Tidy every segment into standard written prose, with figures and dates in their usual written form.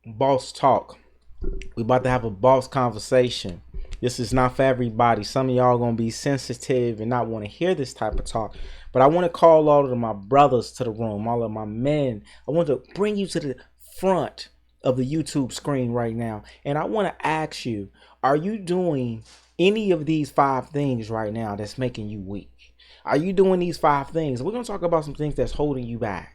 Boss talk. We about to have a boss conversation. This is not for everybody. Some of y'all gonna be sensitive and not want to hear this type of talk. But I want to call all of my brothers to the room, all of my men. I want to bring you to the front of the YouTube screen right now. And I want to ask you, are you doing any of these 5 things right now that's making you weak? Are you doing these 5 things? We're gonna talk about some things that's holding you back.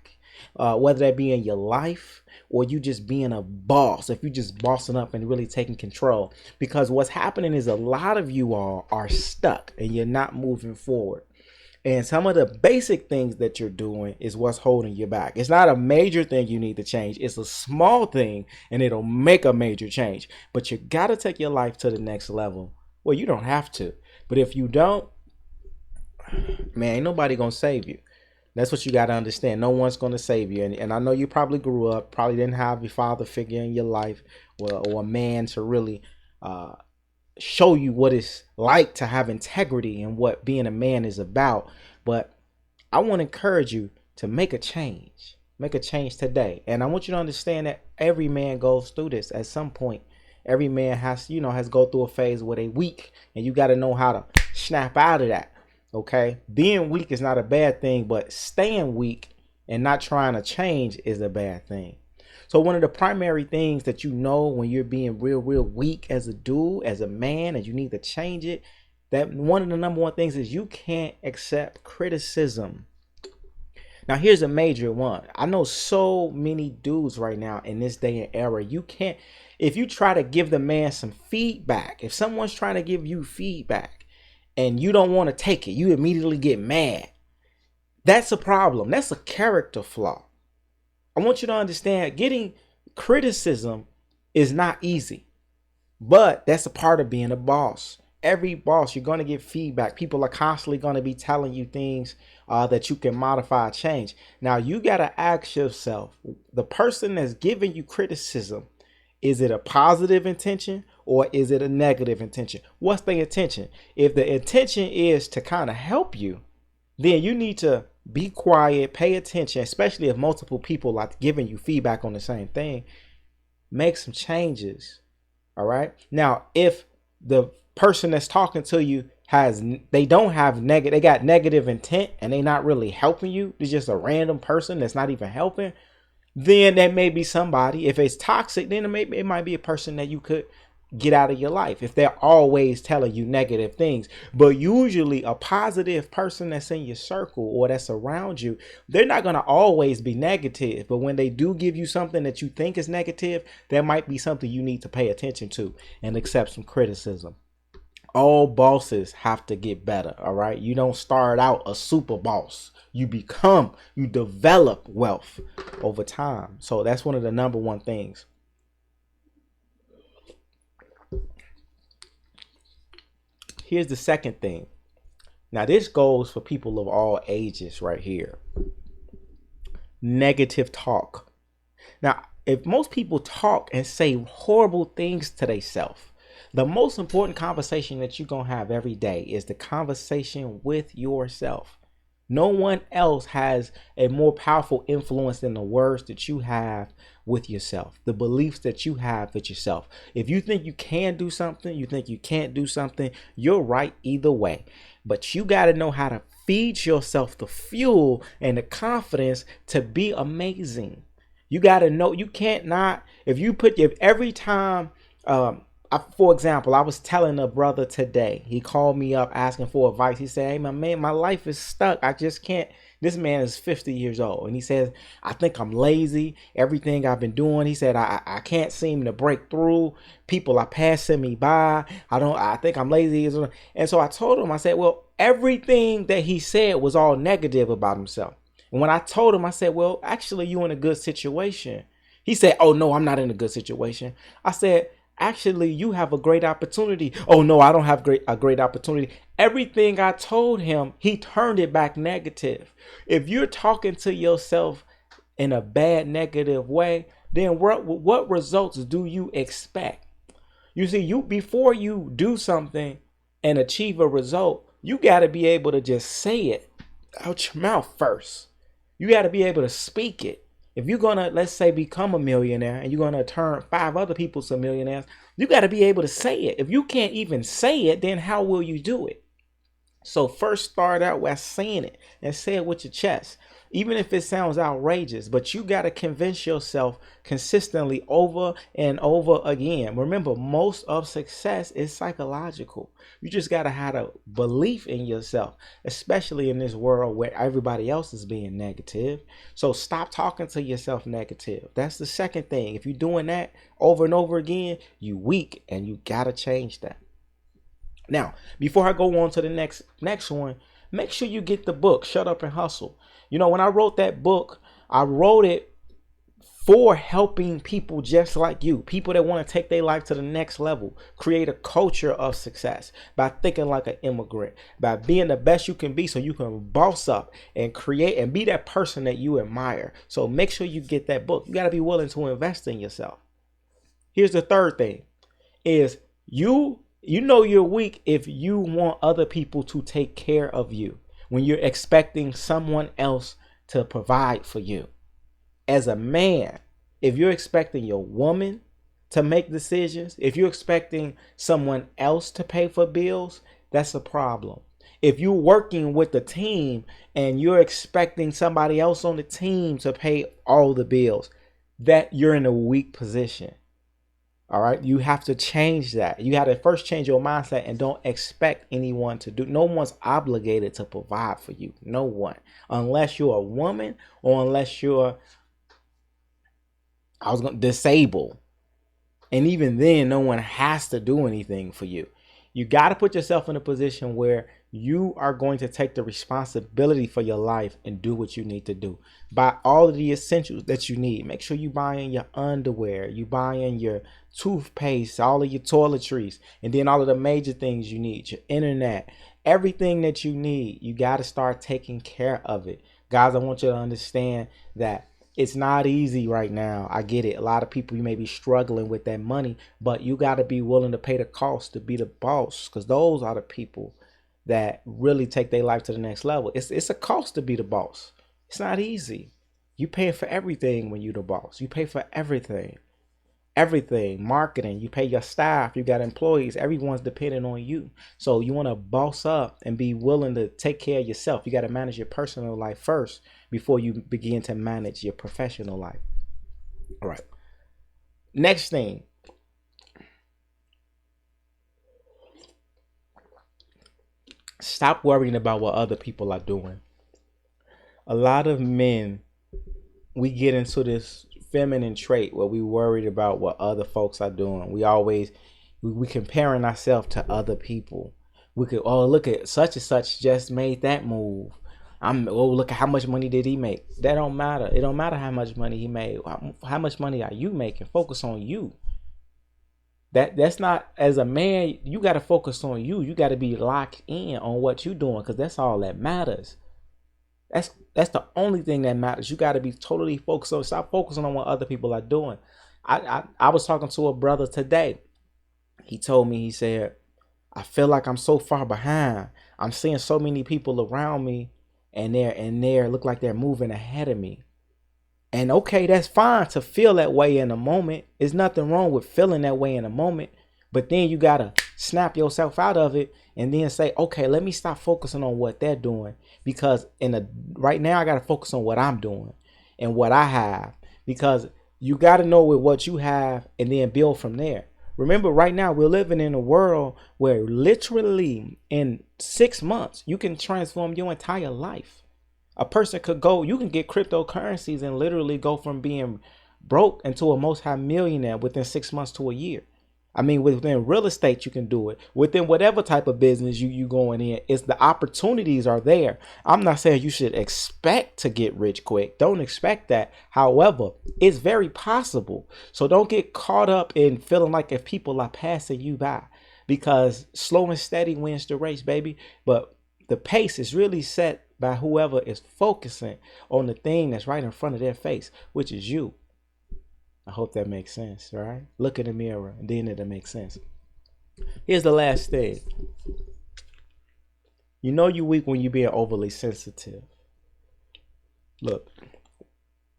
Whether that be in your life or you just being a boss, if you just bossing up and really taking control. Because what's happening is a lot of you all are stuck and you're not moving forward. And some of the basic things that you're doing is what's holding you back. It's not a major thing you need to change. It's a small thing and it'll make a major change. But you got to take your life to the next level. Well, you don't have to. But if you don't, man, ain't nobody going to save you. That's what you got to understand. No one's going to save you. And I know you probably grew up, probably didn't have your father figure in your life or a man to really show you what it's like to have integrity and what being a man is about. But I want to encourage you to make a change. Make a change today. And I want you to understand that every man goes through this at some point. Every man has go through a phase where they weak, and you got to know how to snap out of that. Okay, being weak is not a bad thing, but staying weak and not trying to change is a bad thing. So one of the primary things that you know when you're being real weak as a dude, as a man, and you need to change it, that one of the number one things is you can't accept criticism. Now here's a major one. I know so many dudes right now in this day and era, you can't, if you try to give the man some feedback, if someone's trying to give you feedback, and you don't want to take it, you immediately get mad. That's a problem. That's a character flaw. I want you to understand getting criticism is not easy, but that's a part of being a boss. Every boss, you're going to get feedback. People are constantly going to be telling you things that you can modify, change. Now you got to ask yourself, the person that's giving you criticism, is it a positive intention or is it a negative intention? What's the intention? If the intention is to kind of help you, then you need to be quiet, pay attention, especially if multiple people are giving you feedback on the same thing. Make some changes. All right. Now, if the person that's talking to you they got negative intent and they're not really helping you, it's just a random person that's not even helping, then that may be somebody. If it's toxic, then it might be a person that you could get out of your life if they're always telling you negative things. But usually a positive person that's in your circle or that's around you, they're not going to always be negative. But when they do give you something that you think is negative, that might be something you need to pay attention to and accept some criticism. All bosses have to get better. All right. You don't start out a super boss. You develop wealth over time. So that's one of the number one things. Here's the second thing. Now this goes for people of all ages right here. Negative talk. Now, if most people talk and say horrible things to themselves, the most important conversation that you're going to have every day is the conversation with yourself. No one else has a more powerful influence than the words that you have with yourself, the beliefs that you have with yourself. If you think you can do something, you think you can't do something, you're right either way. But you got to know how to feed yourself the fuel and the confidence to be amazing. You got to know you can't not, if every time, for example, I was telling a brother today, he called me up asking for advice. He said, hey, my life is stuck. I just can't. This man is 50 years old. And he says, I think I'm lazy. Everything I've been doing, he said, I can't seem to break through. People are passing me by. I think I'm lazy. And so I told him, I said, well, everything that he said was all negative about himself. And when I told him, I said, well, actually, you're in a good situation. He said, oh, no, I'm not in a good situation. I said, actually, you have a great opportunity. Oh, no, I don't have a great opportunity. Everything I told him, he turned it back negative. If you're talking to yourself in a bad, negative way, then what results do you expect? You see, before you do something and achieve a result, you got to be able to just say it out your mouth first. You got to be able to speak it. If you're going to, let's say, become a millionaire and you're going to turn 5 other people to millionaires, you got to be able to say it. If you can't even say it, then how will you do it? So first start out by saying it and say it with your chest, even if it sounds outrageous, but you got to convince yourself consistently over and over again. Remember, most of success is psychological. You just got to have a belief in yourself, especially in this world where everybody else is being negative. So stop talking to yourself negative. That's the second thing. If you're doing that over and over again, you weak, and you got to change that. Now, before I go on to the next one, make sure you get the book, Shut Up and Hustle. You know, when I wrote that book, I wrote it for helping people just like you, people that want to take their life to the next level, create a culture of success by thinking like an immigrant, by being the best you can be so you can boss up and create and be that person that you admire. So make sure you get that book. You got to be willing to invest in yourself. Here's the third thing is you know you're weak if you want other people to take care of you when you're expecting someone else to provide for you. As a man, if you're expecting your woman to make decisions, if you're expecting someone else to pay for bills, that's a problem. If you're working with the team and you're expecting somebody else on the team to pay all the bills, that you're in a weak position. All right. You have to change that. You have to first change your mindset and don't expect anyone to do. No one's obligated to provide for you. No one, unless you're a woman or unless you're, disabled. And even then, no one has to do anything for you. You got to put yourself in a position where you are going to take the responsibility for your life and do what you need to do. Buy all of the essentials that you need. Make sure you buy in your underwear, you buy in your toothpaste, all of your toiletries, and then all of the major things you need, your internet, everything that you need. You got to start taking care of it. Guys, I want you to understand that it's not easy right now. I get it. A lot of people, you may be struggling with that money, but you got to be willing to pay the cost to be the boss, because those are the people that really take their life to the next level. It's a cost to be the boss. It's not easy. You pay for everything when you're the boss. You pay for everything. Everything. Marketing. You pay your staff. You got employees. Everyone's depending on you. So you want to boss up and be willing to take care of yourself. You got to manage your personal life first before you begin to manage your professional life. All right. Next thing. Stop worrying about what other people are doing. A lot of men, we get into this feminine trait where we worried about what other folks are doing. We comparing ourselves to other people. We could, oh, look at such and such just made that move. Look at how much money did he make? That don't matter. It don't matter how much money he made. How much money are you making? Focus on you. That's not, as a man, you got to focus on you. You got to be locked in on what you're doing, because that's all that matters. That's the only thing that matters. You got to be totally focused on. Stop focusing on what other people are doing. I was talking to a brother today. He told me, he said, I feel like I'm so far behind. I'm seeing so many people around me and they're look like they're moving ahead of me. And okay, that's fine to feel that way in a moment. There's nothing wrong with feeling that way in a moment. But then you got to snap yourself out of it and then say, okay, let me stop focusing on what they're doing. Because right now I got to focus on what I'm doing and what I have. Because you got to know with what you have and then build from there. Remember, right now we're living in a world where literally in 6 months, you can transform your entire life. A person could go, you can get cryptocurrencies and literally go from being broke into a multi-millionaire within 6 months to a year. I mean, within real estate, you can do it. Within whatever type of business you going in, it's the opportunities are there. I'm not saying you should expect to get rich quick. Don't expect that. However, it's very possible. So don't get caught up in feeling like if people are passing you by, because slow and steady wins the race, baby. But the pace is really set by whoever is focusing on the thing that's right in front of their face, which is you. I hope that makes sense, all right? Look in the mirror, and then it'll make sense. Here's the last thing. You know you're weak when you're being overly sensitive. Look,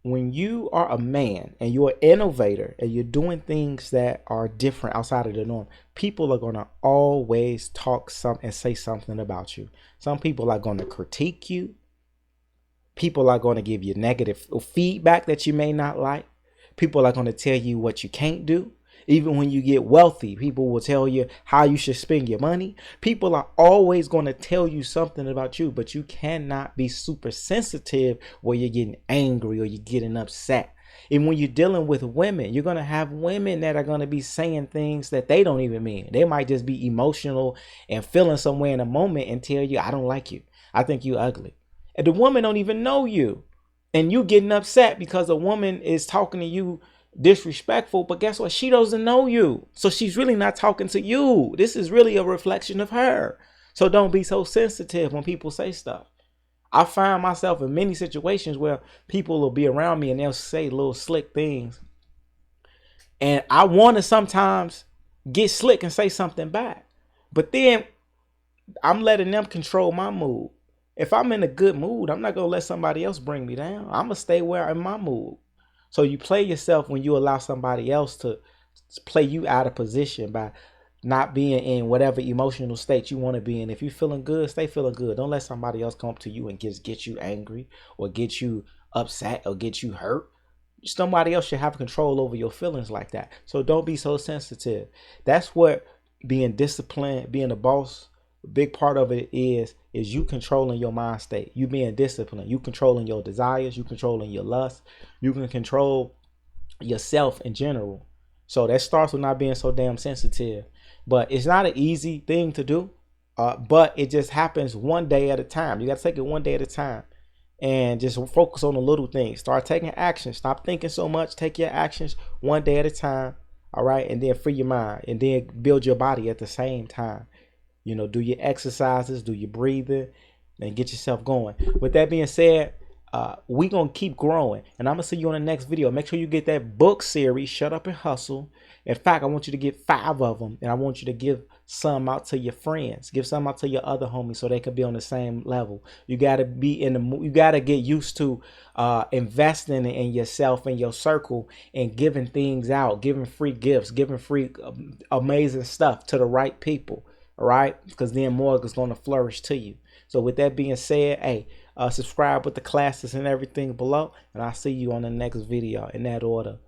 when you are a man and you're an innovator and you're doing things that are different outside of the norm, people are going to always talk something and say something about you. Some people are going to critique you. People are going to give you negative feedback that you may not like. People are going to tell you what you can't do. Even when you get wealthy, people will tell you how you should spend your money. People are always going to tell you something about you, but you cannot be super sensitive where you're getting angry or you're getting upset. And when you're dealing with women, you're going to have women that are going to be saying things that they don't even mean. They might just be emotional and feeling somewhere in a moment and tell you, I don't like you. I think you ugly. And the woman don't even know you. And you getting upset because a woman is talking to you disrespectful, but guess what? She doesn't know you. So she's really not talking to you. This is really a reflection of her. So don't be so sensitive when people say stuff. I find myself in many situations where people will be around me and they'll say little slick things. And I want to sometimes get slick and say something back. But then I'm letting them control my mood. If I'm in a good mood, I'm not going to let somebody else bring me down. I'm going to stay where I'm in my mood. So you play yourself when you allow somebody else to play you out of position by not being in whatever emotional state you want to be in. If you're feeling good, stay feeling good. Don't let somebody else come up to you and just get you angry or get you upset or get you hurt. Somebody else should have control over your feelings like that. So don't be so sensitive. That's what being disciplined, being a boss, a big part of it is you controlling your mind state. You being disciplined. You controlling your desires. You controlling your lust. You can control yourself in general. So that starts with not being so damn sensitive. But it's not an easy thing to do. But it just happens one day at a time. You got to take it one day at a time. And just focus on the little things. Start taking action. Stop thinking so much. Take your actions one day at a time. All right. And then free your mind. And then build your body at the same time. You know, do your exercises, do your breathing, and get yourself going. With that being said, we're going to keep growing. And I'm going to see you on the next video. Make sure you get that book series, Shut Up and Hustle. In fact, I want you to get 5 of them. And I want you to give some out to your friends. Give some out to your other homies so they can be on the same level. You got to be you got to get used to investing in yourself and your circle and giving things out, giving free gifts, giving free amazing stuff to the right people. All right, because then more is going to flourish to you. So with that being said, hey, subscribe with the classes and everything below, and I'll see you on the next video in that order.